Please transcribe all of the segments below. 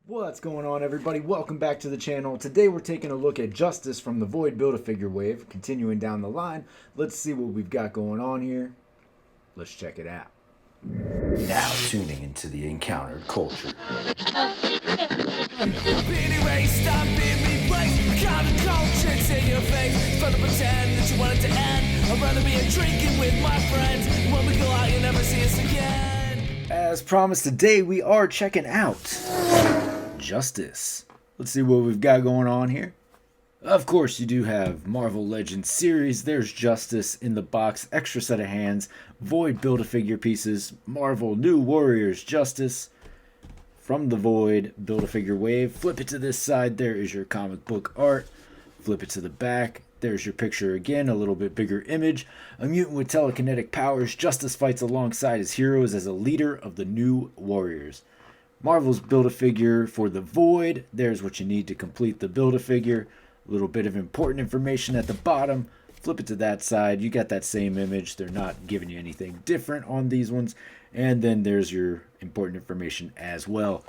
What's going on, everybody? Welcome back to the channel. Today we're taking a look at Justice from the Void Build-A-Figure wave. Continuing down the line, let's see what we've got going on here. Let's check it out. Now tuning into the encountered culture. Being erased, I'm being replaced. Counter-culture in your face. Trying to pretend that you want it to end. I'd rather be a drinking with my friends. When we go out, you'll never see us again. As promised, today we are checking out Justice. Let's see what we've got going on here. Of course, you do have Marvel Legends series. There's Justice in the box, extra set of hands, Void Build-A-Figure pieces, Marvel New Warriors Justice from the Void Build-A-Figure wave. Flip it to this side, there is your comic book art. Flip it to the back, there's your picture again, a little bit bigger image. A mutant with telekinetic powers, Justice fights alongside his heroes as a leader of the New Warriors. Marvel's Build-A-Figure for the Void. There's what you need to complete the Build-A-Figure. A little bit of important information at the bottom. Flip it to that side. You got that same image. They're not giving you anything different on these ones. And then there's your important information as well.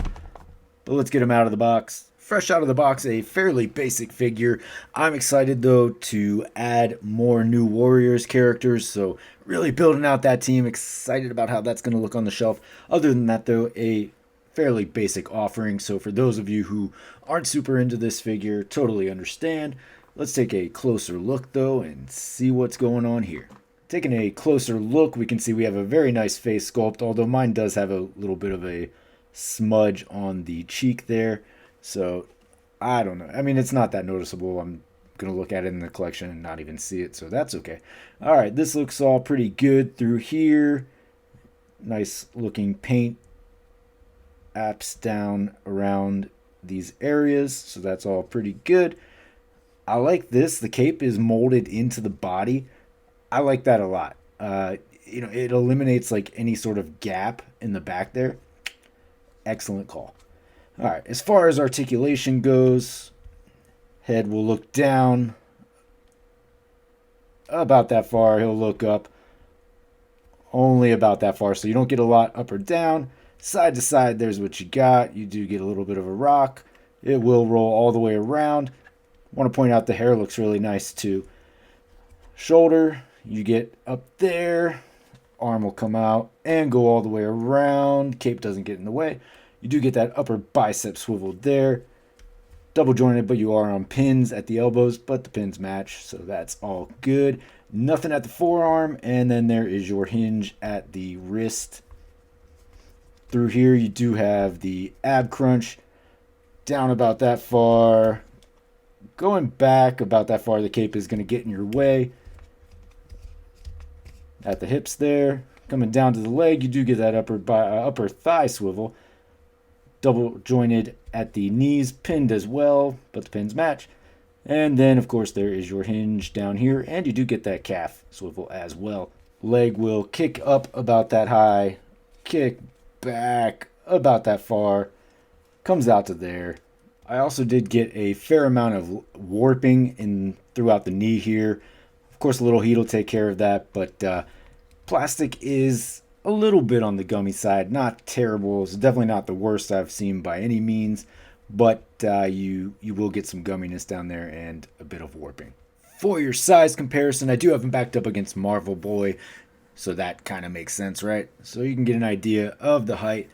But let's get them out of the box. Fresh out of the box, a fairly basic figure. I'm excited, though, to add more New Warriors characters. So really building out that team. Excited about how that's going to look on the shelf. Other than that, though, a fairly basic offering. So for those of you who aren't super into this figure, totally understand. Let's take a closer look, though, and see what's going on here. Taking a closer look, we can see we have a very nice face sculpt, although mine does have a little bit of a smudge on the cheek there. So, I don't know. I mean, it's not that noticeable. I'm going to look at it in the collection and not even see it, so that's okay. All right, this looks all pretty good through here. Nice looking paint apps down around these areas, so that's all pretty good. I like this. The cape is molded into the body. I like that a lot. It eliminates like any sort of gap in the back there. Excellent call. All right, as far as articulation goes, head will look down about that far. He'll look up only about that far, so you don't get a lot up or down. Side to side, there's what you got. You do get a little bit of a rock. It will roll all the way around. Want to point out the hair looks really nice too. Shoulder, you get up there. Arm will come out and go all the way around. Cape doesn't get in the way. You do get that upper bicep swiveled there. Double jointed, but you are on pins at the elbows, but the pins match, so that's all good. Nothing at the forearm, and then there is your hinge at the wrist. Through here, you do have the ab crunch down about that far. Going back about that far, the cape is going to get in your way. At the hips there. Coming down to the leg, you do get that upper thigh swivel. Double jointed at the knees, pinned as well, but the pins match. And then, of course, there is your hinge down here, and you do get that calf swivel as well. Leg will kick up about that high, kick back about that far, comes out to there. I also did get a fair amount of warping in throughout the knee here. Of course, a little heat will take care of that, but plastic is a little bit on the gummy side. Not terrible. It's definitely not the worst I've seen by any means, but you will get some gumminess down there and a bit of warping. For your size comparison, I do have them backed up against Marvel Boy, so that kind of makes sense, right? So you can get an idea of the height.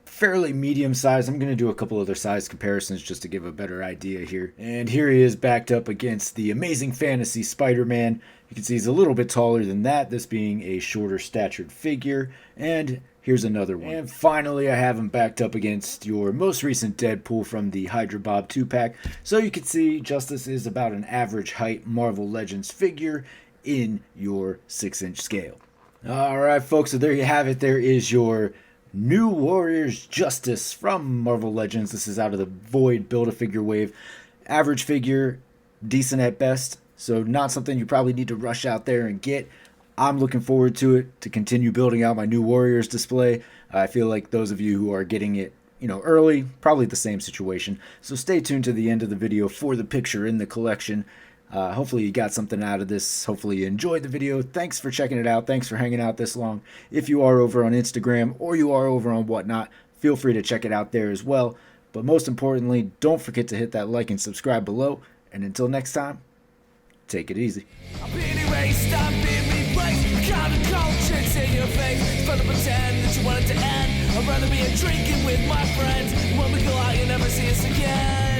Fairly medium size. I'm going to do a couple other size comparisons just to give a better idea here. And here he is backed up against the Amazing Fantasy Spider-Man. You can see he's a little bit taller than that, this being a shorter statured figure. And here's another one. And finally, I have him backed up against your most recent Deadpool from the Hydra Bob 2-pack. So you can see Justice is about an average height Marvel Legends figure in your 6-inch scale. All right, folks, so there you have it. There is your New Warriors Justice from Marvel Legends. This is out of the Void Build-A-Figure wave. Average figure, decent at best, so not something you probably need to rush out there and get. I'm looking forward to it, to continue building out my New Warriors display. I feel like those of you who are getting it early, probably the same situation. So stay tuned to the end of the video for the picture in the collection. Hopefully you got something out of this. Hopefully you enjoyed the video. Thanks for checking it out. Thanks for hanging out this long. If you are over on Instagram or you are over on Whatnot, feel free to check it out there as well. But most importantly, don't forget to hit that like and subscribe below. And until next time, take it easy. I'm being erased, I'm being replaced. Counterculture, it's in your face. It's fun to pretend that you want it to end. I'd rather be a drinking with my friends. When we go out, you'll never see us again.